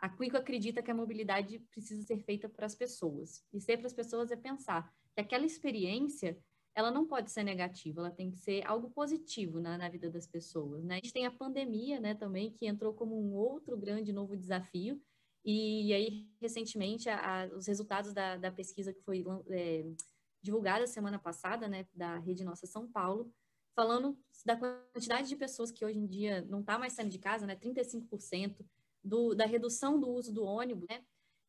A Quico acredita que a mobilidade precisa ser feita para as pessoas. E ser para as pessoas é pensar que aquela experiência, ela não pode ser negativa, ela tem que ser algo positivo na vida das pessoas, né? A gente tem a pandemia, né, também, que entrou como um outro grande novo desafio. E aí, recentemente, os resultados da pesquisa que foi divulgada semana passada, né, da Rede Nossa São Paulo, falando da quantidade de pessoas que hoje em dia não está mais saindo de casa, né, 35%, da redução do uso do ônibus, né?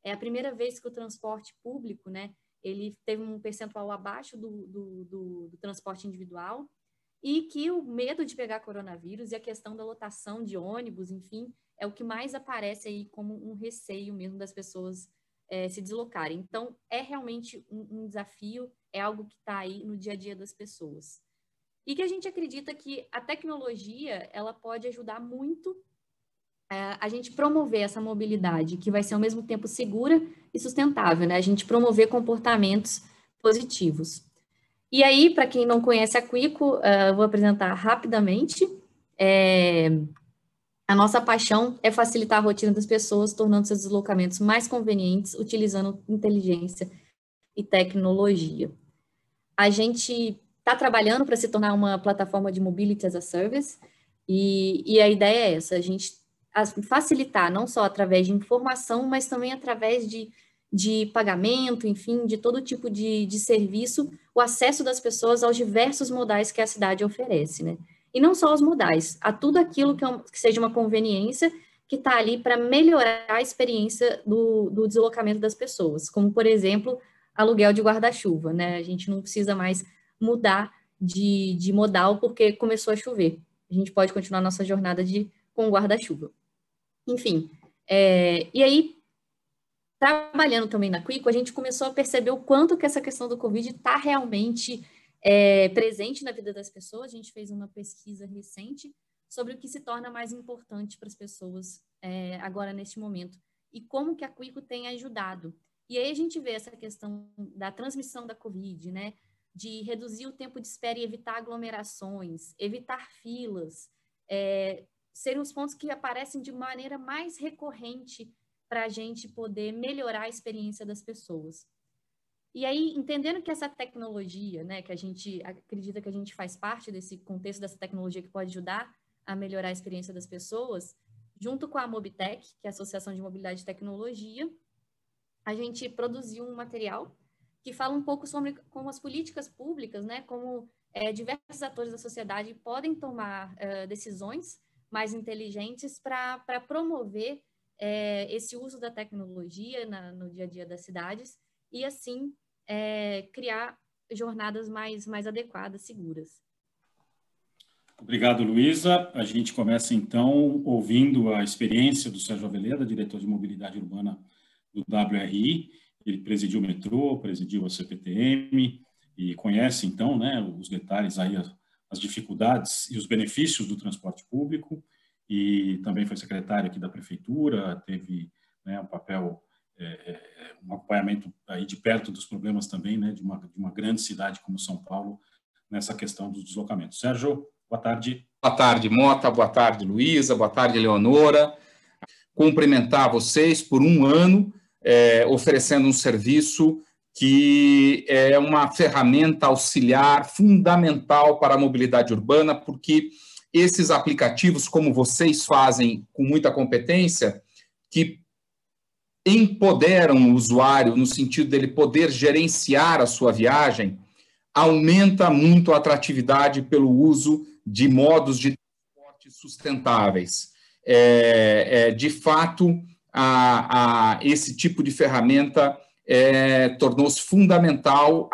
É a primeira vez que o transporte público, né, ele teve um percentual abaixo do transporte individual, e que o medo de pegar coronavírus e a questão da lotação de ônibus, enfim, é o que mais aparece aí como um receio mesmo das pessoas se deslocarem. Então, é realmente um desafio, é algo que está aí no dia a dia das pessoas. E que a gente acredita que a tecnologia, ela pode ajudar muito a gente promover essa mobilidade, que vai ser ao mesmo tempo segura e sustentável, né? A gente promover comportamentos positivos. E aí, para quem não conhece a Quico, eu vou apresentar rapidamente. A nossa paixão é facilitar a rotina das pessoas, tornando seus deslocamentos mais convenientes, utilizando inteligência e tecnologia. A gente está trabalhando para se tornar uma plataforma de Mobility as a Service, e a ideia é essa, a gente facilitar, não só através de informação, mas também através de pagamento, enfim, de todo tipo de serviço, o acesso das pessoas aos diversos modais que a cidade oferece, né? E não só os modais, a tudo aquilo que seja uma conveniência que está ali para melhorar a experiência do deslocamento das pessoas, como, por exemplo, aluguel de guarda-chuva, né? A gente não precisa mais mudar de modal porque começou a chover. A gente pode continuar nossa jornada com guarda-chuva. Enfim, e aí, trabalhando também na Quico, a gente começou a perceber o quanto que essa questão do Covid está realmente presente na vida das pessoas. A gente fez uma pesquisa recente sobre o que se torna mais importante para as pessoas agora neste momento e como que a Quico tem ajudado. E aí a gente vê essa questão da transmissão da Covid, né? De reduzir o tempo de espera e evitar aglomerações, evitar filas, serem os pontos que aparecem de maneira mais recorrente para a gente poder melhorar a experiência das pessoas. E aí, entendendo que essa tecnologia, né, que a gente acredita que a gente faz parte desse contexto dessa tecnologia que pode ajudar a melhorar a experiência das pessoas, junto com a Mobitech, que é a Associação de Mobilidade e Tecnologia, a gente produziu um material que fala um pouco sobre como as políticas públicas, né, como diversos atores da sociedade podem tomar decisões mais inteligentes para promover esse uso da tecnologia no dia a dia das cidades e, assim, criar jornadas mais adequadas, seguras. Obrigado, Luísa. A gente começa, então, ouvindo a experiência do Sérgio Aveleda, diretor de Mobilidade Urbana do WRI. Ele presidiu o metrô, presidiu a CPTM e conhece, então, né, os detalhes aí, as dificuldades e os benefícios do transporte público, e também foi secretário aqui da prefeitura, teve, né, um papel, um acompanhamento aí de perto dos problemas também, né, de uma grande cidade como São Paulo, nessa questão dos deslocamentos. Sérgio, boa tarde. Boa tarde, Mota, boa tarde, Luísa, boa tarde, Leonora. Cumprimentar vocês por um ano, oferecendo um serviço que é uma ferramenta auxiliar fundamental para a mobilidade urbana, porque esses aplicativos, como vocês fazem com muita competência, que empoderam o usuário no sentido dele poder gerenciar a sua viagem, aumenta muito a atratividade pelo uso de modos de transporte sustentáveis. De fato, esse tipo de ferramenta tornou-se fundamental,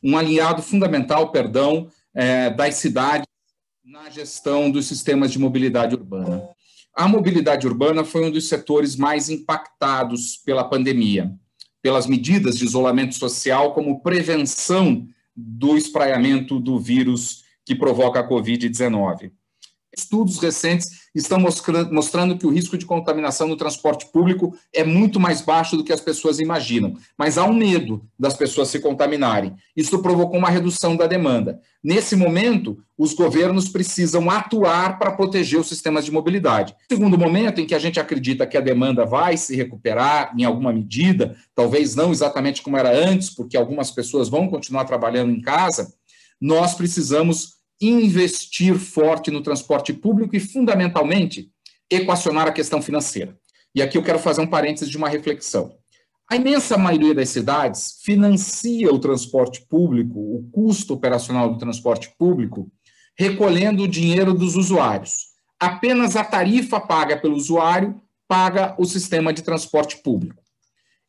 um aliado fundamental, das cidades na gestão dos sistemas de mobilidade urbana. A mobilidade urbana foi um dos setores mais impactados pela pandemia, pelas medidas de isolamento social como prevenção do espraiamento do vírus que provoca a Covid-19. Estudos recentes estão mostrando que o risco de contaminação no transporte público é muito mais baixo do que as pessoas imaginam, mas há um medo das pessoas se contaminarem. Isso provocou uma redução da demanda. Nesse momento, os governos precisam atuar para proteger os sistemas de mobilidade. Segundo momento, em que a gente acredita que a demanda vai se recuperar em alguma medida, talvez não exatamente como era antes, porque algumas pessoas vão continuar trabalhando em casa, nós precisamos investir forte no transporte público e, fundamentalmente, equacionar a questão financeira. E aqui eu quero fazer um parênteses de uma reflexão. A imensa maioria das cidades financia o transporte público, o custo operacional do transporte público, recolhendo o dinheiro dos usuários. Apenas a tarifa paga pelo usuário paga o sistema de transporte público.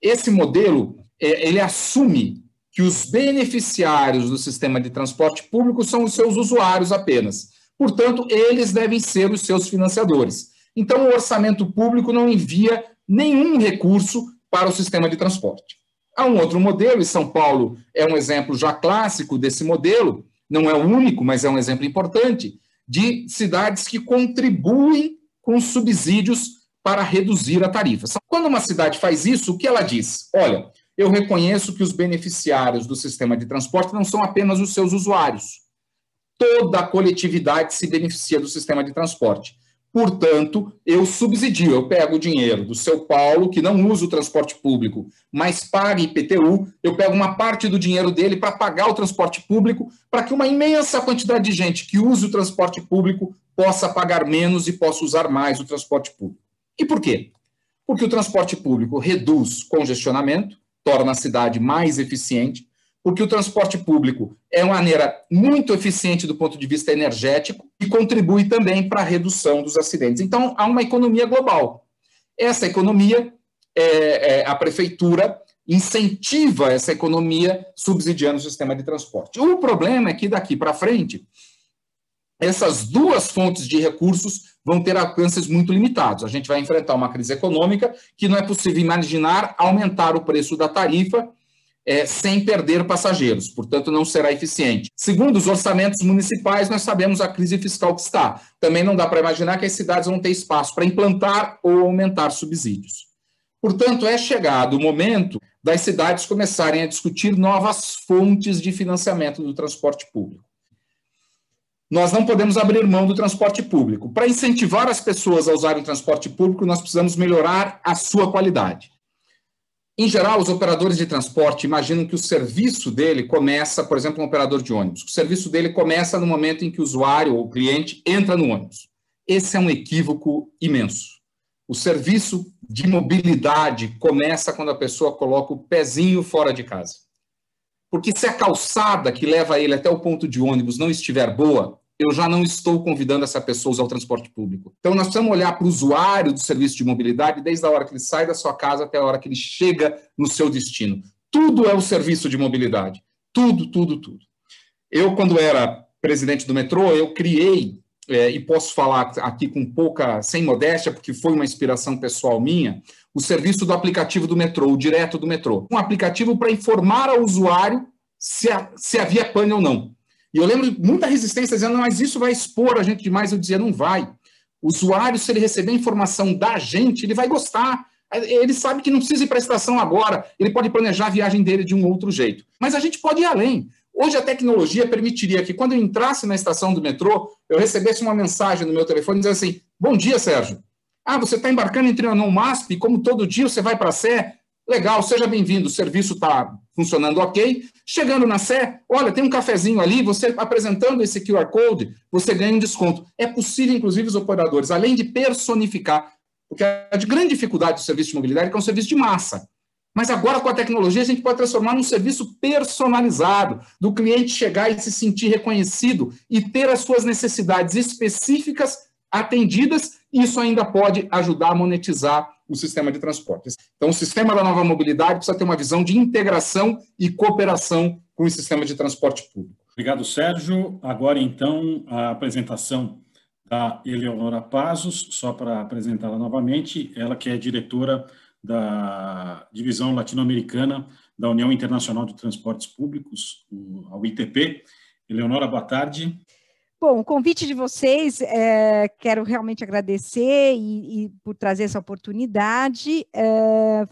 Esse modelo, ele assume que os beneficiários do sistema de transporte público são os seus usuários apenas. Portanto, eles devem ser os seus financiadores. Então, o orçamento público não envia nenhum recurso para o sistema de transporte. Há um outro modelo, e São Paulo é um exemplo já clássico desse modelo, não é o único, mas é um exemplo importante, de cidades que contribuem com subsídios para reduzir a tarifa. Quando uma cidade faz isso, o que ela diz? Olha, eu reconheço que os beneficiários do sistema de transporte não são apenas os seus usuários. Toda a coletividade se beneficia do sistema de transporte. Portanto, eu subsidio, eu pego o dinheiro do seu Paulo, que não usa o transporte público, mas paga IPTU, eu pego uma parte do dinheiro dele para pagar o transporte público, para que uma imensa quantidade de gente que use o transporte público possa pagar menos e possa usar mais o transporte público. E por quê? Porque o transporte público reduz congestionamento, torna a cidade mais eficiente, porque o transporte público é uma maneira muito eficiente do ponto de vista energético e contribui também para a redução dos acidentes. Então, há uma economia global. Essa economia, a prefeitura incentiva essa economia subsidiando o sistema de transporte. O problema é que daqui para frente, essas duas fontes de recursos vão ter alcances muito limitados. A gente vai enfrentar uma crise econômica que não é possível imaginar aumentar o preço da tarifa sem perder passageiros, portanto, não será eficiente. Segundo os orçamentos municipais, nós sabemos a crise fiscal que está. Também não dá para imaginar que as cidades vão ter espaço para implantar ou aumentar subsídios. Portanto, é chegado o momento das cidades começarem a discutir novas fontes de financiamento do transporte público. Nós não podemos abrir mão do transporte público. Para incentivar as pessoas a usarem o transporte público, nós precisamos melhorar a sua qualidade. Em geral, os operadores de transporte imaginam que o serviço dele começa, por exemplo, um operador de ônibus. O serviço dele começa no momento em que o usuário ou o cliente entra no ônibus. Esse é um equívoco imenso. O serviço de mobilidade começa quando a pessoa coloca o pezinho fora de casa. Porque se a calçada que leva ele até o ponto de ônibus não estiver boa, eu já não estou convidando essa pessoa a usar o transporte público. Então, nós precisamos olhar para o usuário do serviço de mobilidade desde a hora que ele sai da sua casa até a hora que ele chega no seu destino. Tudo é o serviço de mobilidade. Tudo, tudo, tudo. Eu, quando era presidente do metrô, eu criei, e posso falar aqui sem modéstia, porque foi uma inspiração pessoal minha, o serviço do aplicativo do metrô, o direto do metrô. Um aplicativo para informar ao usuário se havia pane ou não. E eu lembro de muita resistência dizendo, não, mas isso vai expor a gente demais. Eu dizia, não vai. O usuário, se ele receber informação da gente, ele vai gostar. Ele sabe que não precisa ir para a estação agora, ele pode planejar a viagem dele de um outro jeito. Mas a gente pode ir além. Hoje a tecnologia permitiria que quando eu entrasse na estação do metrô, eu recebesse uma mensagem no meu telefone dizendo assim, bom dia, Sérgio. Você está embarcando em Trianon MASP, como todo dia você vai para a Sé? Legal, seja bem-vindo, o serviço está funcionando ok. Chegando na Sé, olha, tem um cafezinho ali, você apresentando esse QR Code, você ganha um desconto. É possível, inclusive, os operadores, além de personificar, porque a grande dificuldade do serviço de mobilidade é que é um serviço de massa. Mas agora, com a tecnologia, a gente pode transformar num serviço personalizado, do cliente chegar e se sentir reconhecido e ter as suas necessidades específicas atendidas, e isso ainda pode ajudar a monetizar o sistema de transportes. Então, o sistema da nova mobilidade precisa ter uma visão de integração e cooperação com o sistema de transporte público. Obrigado, Sérgio. Agora, então, a apresentação da Eleonora Pazos, só para apresentá-la novamente, ela que é diretora da Divisão Latino-Americana da União Internacional de Transportes Públicos, a UITP. Eleonora, boa tarde. Bom, o convite de vocês, quero realmente agradecer e por trazer essa oportunidade,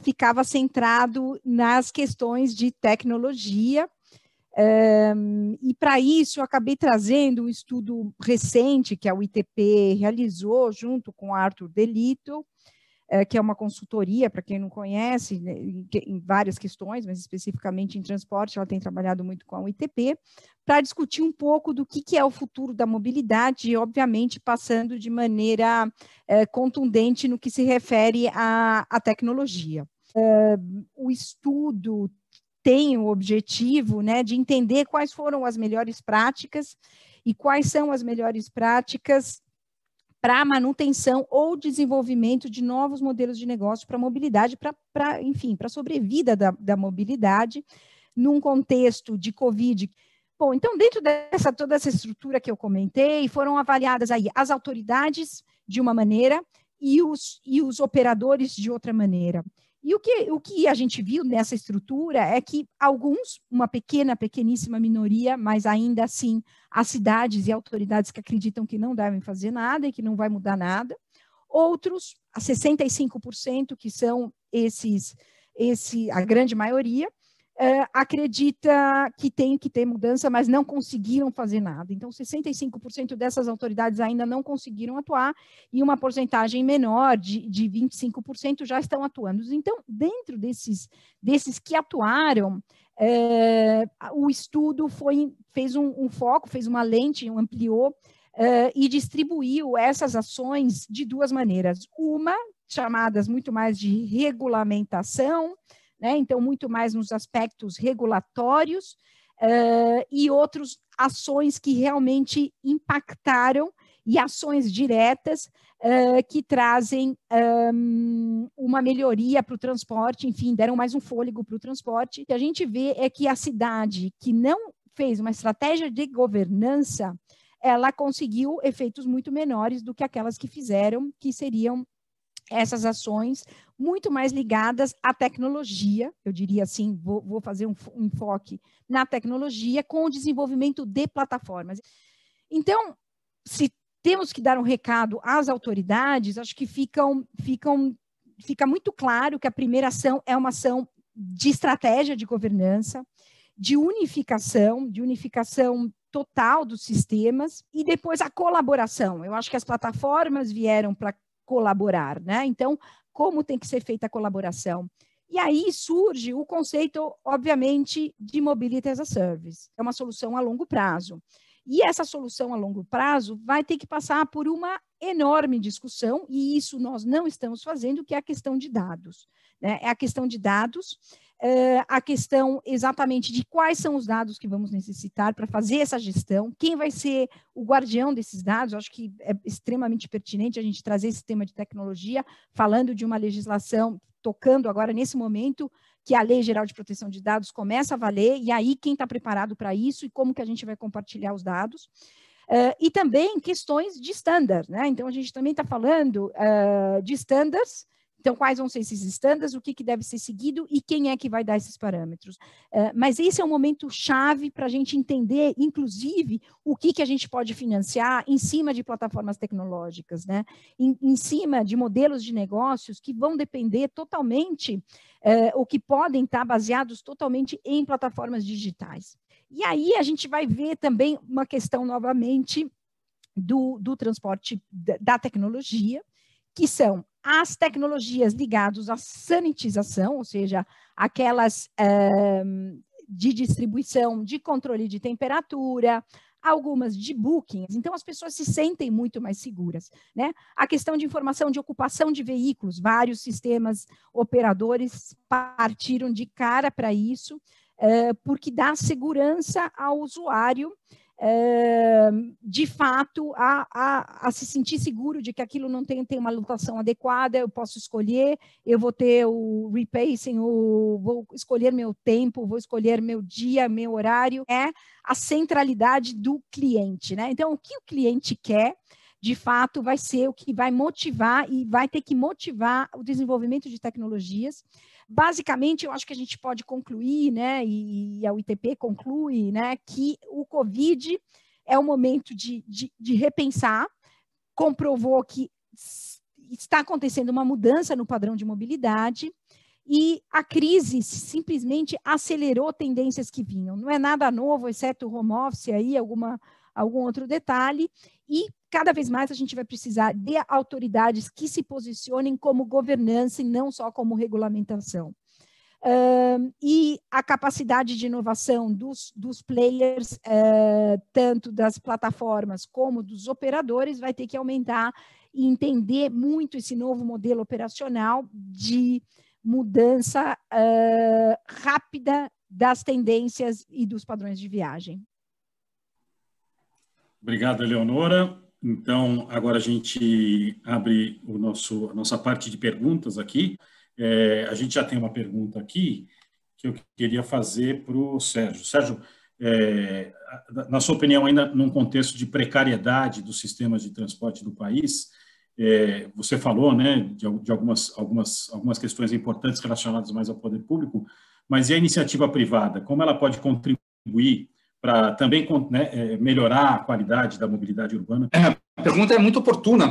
ficava centrado nas questões de tecnologia, e para isso eu acabei trazendo um estudo recente que a UITP realizou junto com Arthur DeLittle, que é uma consultoria, para quem não conhece, né, em várias questões, mas especificamente em transporte, ela tem trabalhado muito com a UITP, para discutir um pouco do que é o futuro da mobilidade, e obviamente passando de maneira contundente no que se refere à tecnologia. O estudo tem o objetivo, né, de entender quais foram as melhores práticas e quais são as melhores práticas para a manutenção ou desenvolvimento de novos modelos de negócio para a mobilidade, enfim, para a sobrevida da mobilidade, num contexto de Covid. Bom, então, dentro toda essa estrutura que eu comentei, foram avaliadas aí as autoridades de uma maneira e os operadores de outra maneira. E o que a gente viu nessa estrutura é que alguns, uma pequeníssima minoria, mas ainda assim, as cidades e autoridades que acreditam que não devem fazer nada e que não vai mudar nada. Outros, a 65%, que são a grande maioria, acredita que tem que ter mudança, mas não conseguiram fazer nada. Então, 65% dessas autoridades ainda não conseguiram atuar e uma porcentagem menor, de 25%, já estão atuando. Então, dentro desses que atuaram, o estudo fez um foco, fez uma lente, ampliou e distribuiu essas ações de duas maneiras. Uma, chamadas muito mais de regulamentação, né? Então, muito mais nos aspectos regulatórios, e outras ações que realmente impactaram, e ações diretas que trazem uma melhoria para o transporte, enfim, deram mais um fôlego para o transporte. O que a gente vê é que a cidade que não fez uma estratégia de governança, ela conseguiu efeitos muito menores do que aquelas que fizeram, que seriam essas ações muito mais ligadas à tecnologia, eu diria assim, vou fazer um enfoque na tecnologia com o desenvolvimento de plataformas. Então, se temos que dar um recado às autoridades, acho que fica muito claro que a primeira ação é uma ação de estratégia de governança, de unificação total dos sistemas, e depois a colaboração. Eu acho que as plataformas vieram para colaborar, né? Então, como tem que ser feita a colaboração? E aí surge o conceito, obviamente, de Mobility as a Service. É uma solução a longo prazo. E essa solução a longo prazo vai ter que passar por uma enorme discussão, e isso nós não estamos fazendo, que é a questão de dados, né? É a questão de dados, a questão exatamente de quais são os dados que vamos necessitar para fazer essa gestão, quem vai ser o guardião desses dados. Eu acho que é extremamente pertinente a gente trazer esse tema de tecnologia, falando de uma legislação, tocando agora nesse momento, que a Lei Geral de Proteção de Dados começa a valer, e aí quem está preparado para isso e como que a gente vai compartilhar os dados. E também questões de standards, né? Então, a gente também está falando de standards. Então, quais vão ser esses standards, o que deve ser seguido e quem é que vai dar esses parâmetros. Mas esse é um momento chave para a gente entender, inclusive, o que a gente pode financiar em cima de plataformas tecnológicas, né? Em cima de modelos de negócios que vão depender totalmente, ou que podem estar baseados totalmente em plataformas digitais. E aí a gente vai ver também uma questão, novamente, do transporte da tecnologia, que são as tecnologias ligadas à sanitização, ou seja, aquelas de distribuição, de controle de temperatura, algumas de bookings. Então, as pessoas se sentem muito mais seguras, né? A questão de informação de ocupação de veículos, vários sistemas operadores partiram de cara para isso, porque dá segurança ao usuário, de fato, a se sentir seguro de que aquilo não tem uma lotação adequada, eu posso escolher, eu vou ter o repacing, vou escolher meu tempo, vou escolher meu dia, meu horário. É a centralidade do cliente, né? Então, o que o cliente quer, de fato, vai ser o que vai motivar e vai ter que motivar o desenvolvimento de tecnologias. Basicamente, eu acho que a gente pode concluir, né, e a UITP conclui, né, que o Covid é o momento de repensar, comprovou que está acontecendo uma mudança no padrão de mobilidade e a crise simplesmente acelerou tendências que vinham. Não é nada novo, exceto o home office, aí, algum outro detalhe, e cada vez mais a gente vai precisar de autoridades que se posicionem como governança e não só como regulamentação. E a capacidade de inovação dos players, tanto das plataformas como dos operadores, vai ter que aumentar e entender muito esse novo modelo operacional de mudança rápida das tendências e dos padrões de viagem. Obrigado, Eleonora. Então, agora a gente abre a nossa parte de perguntas aqui. A gente já tem uma pergunta aqui que eu queria fazer para o Sérgio. Sérgio, na sua opinião, ainda num contexto de precariedade dos sistemas de transporte do país, você falou, né, de algumas questões importantes relacionadas mais ao poder público, mas e a iniciativa privada? Como ela pode contribuir para também, né, melhorar a qualidade da mobilidade urbana? A pergunta é muito oportuna.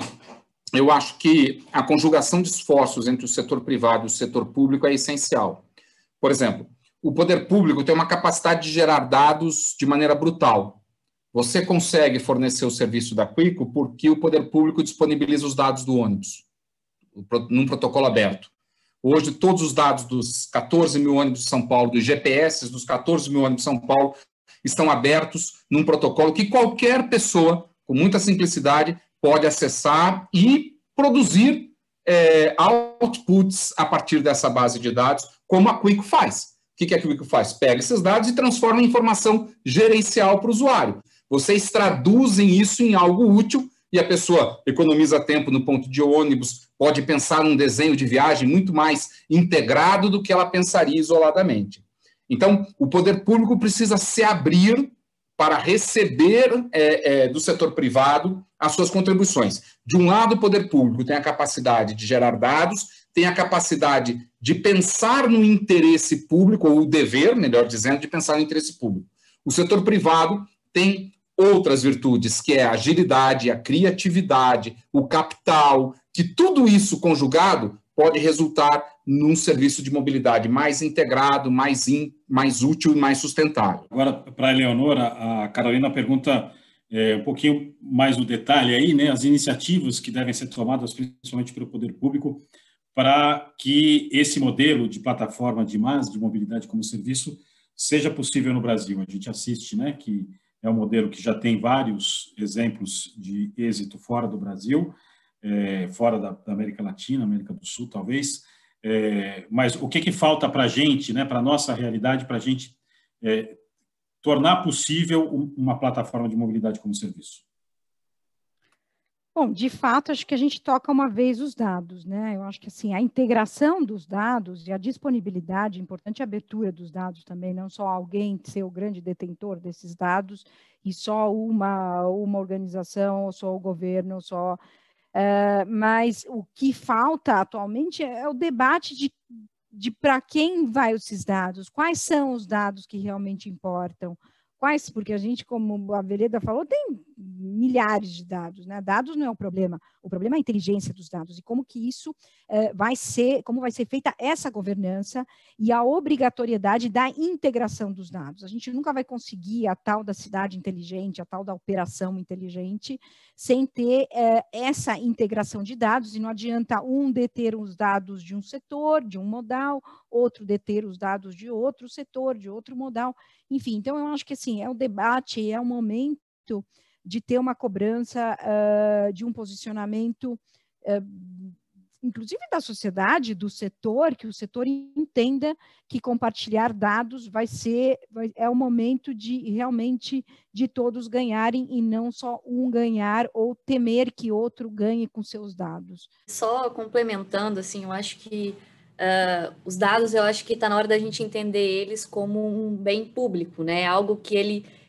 Eu acho que a conjugação de esforços entre o setor privado e o setor público é essencial. Por exemplo, o poder público tem uma capacidade de gerar dados de maneira brutal. Você consegue fornecer o serviço da Quico porque o poder público disponibiliza os dados do ônibus, num protocolo aberto. Hoje, todos os dados dos 14 mil ônibus de São Paulo, dos GPS dos 14 mil ônibus de São Paulo, estão abertos num protocolo que qualquer pessoa, com muita simplicidade, pode acessar e produzir outputs a partir dessa base de dados, como a Quico faz. O que a Quico faz? Pega esses dados e transforma em informação gerencial para o usuário. Vocês traduzem isso em algo útil e a pessoa economiza tempo no ponto de ônibus, pode pensar num desenho de viagem muito mais integrado do que ela pensaria isoladamente. Então, o poder público precisa se abrir para receber do setor privado as suas contribuições. De um lado, o poder público tem a capacidade de gerar dados, tem a capacidade de pensar no interesse público, ou o dever, melhor dizendo, de pensar no interesse público. O setor privado tem outras virtudes, que é a agilidade, a criatividade, o capital, que tudo isso conjugado pode resultar num serviço de mobilidade mais integrado, mais útil e mais sustentável. Agora, para a Eleonora, a Carolina pergunta um pouquinho mais no detalhe aí, né, as iniciativas que devem ser tomadas, principalmente pelo poder público, para que esse modelo de plataforma de MaaS, de mobilidade como serviço, seja possível no Brasil. A gente assiste, né, que é um modelo que já tem vários exemplos de êxito fora do Brasil, fora da América Latina, América do Sul, talvez. Mas o que falta para a gente, né, para a nossa realidade, para a gente tornar possível uma plataforma de mobilidade como serviço? Bom, de fato, acho que a gente toca uma vez os dados, né? Eu acho que assim, a integração dos dados e a disponibilidade, importante a abertura dos dados também, não só alguém ser o grande detentor desses dados e só uma organização, ou só o governo, só... mas o que falta atualmente é o debate de para quem vai esses dados, quais são os dados que realmente importam, porque a gente, como a Vereda falou, tem milhares de dados, né? Dados não é o problema é a inteligência dos dados e como que isso como vai ser feita essa governança e a obrigatoriedade da integração dos dados. A gente nunca vai conseguir a tal da cidade inteligente, a tal da operação inteligente, sem ter essa integração de dados, e não adianta um deter os dados de um setor, de um modal, outro deter os dados de outro setor, de outro modal, enfim. Então, eu acho que assim, é um debate, é um momento de ter uma cobrança de um posicionamento, inclusive da sociedade, do setor, que o setor entenda que compartilhar dados é o momento de realmente de todos ganharem e não só um ganhar ou temer que outro ganhe com seus dados. Só complementando, assim, eu acho que os dados, eu acho que está na hora da gente entender eles como um bem público, né? Algo que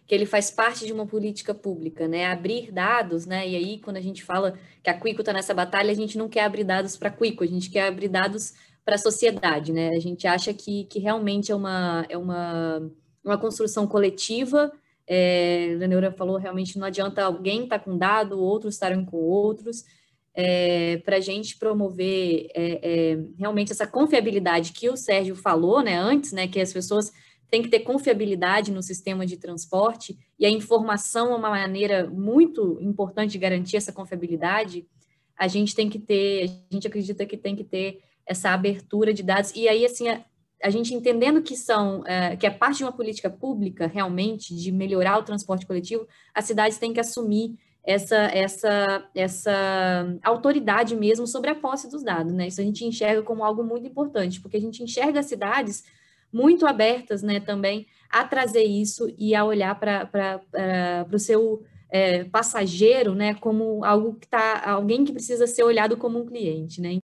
ele faz parte de uma política pública, né? Abrir dados, né? E aí, quando a gente fala que a Quico está nessa batalha, a gente não quer abrir dados para a Quico, a gente quer abrir dados para a sociedade, né? A gente acha que realmente é uma construção coletiva A Leonora falou, realmente não adianta alguém estar com dado, outros estarem com outros, para a gente promover realmente essa confiabilidade que o Sérgio falou, né, antes, né, que as pessoas têm que ter confiabilidade no sistema de transporte, e a informação é uma maneira muito importante de garantir essa confiabilidade. A gente acredita que tem que ter essa abertura de dados, e aí, assim, a gente entendendo que que é parte de uma política pública, realmente, de melhorar o transporte coletivo, as cidades têm que assumir essa autoridade mesmo sobre a posse dos dados, né? Isso a gente enxerga como algo muito importante, porque a gente enxerga as cidades muito abertas, né, também a trazer isso e a olhar para o seu passageiro, né, como alguém que precisa ser olhado como um cliente, né?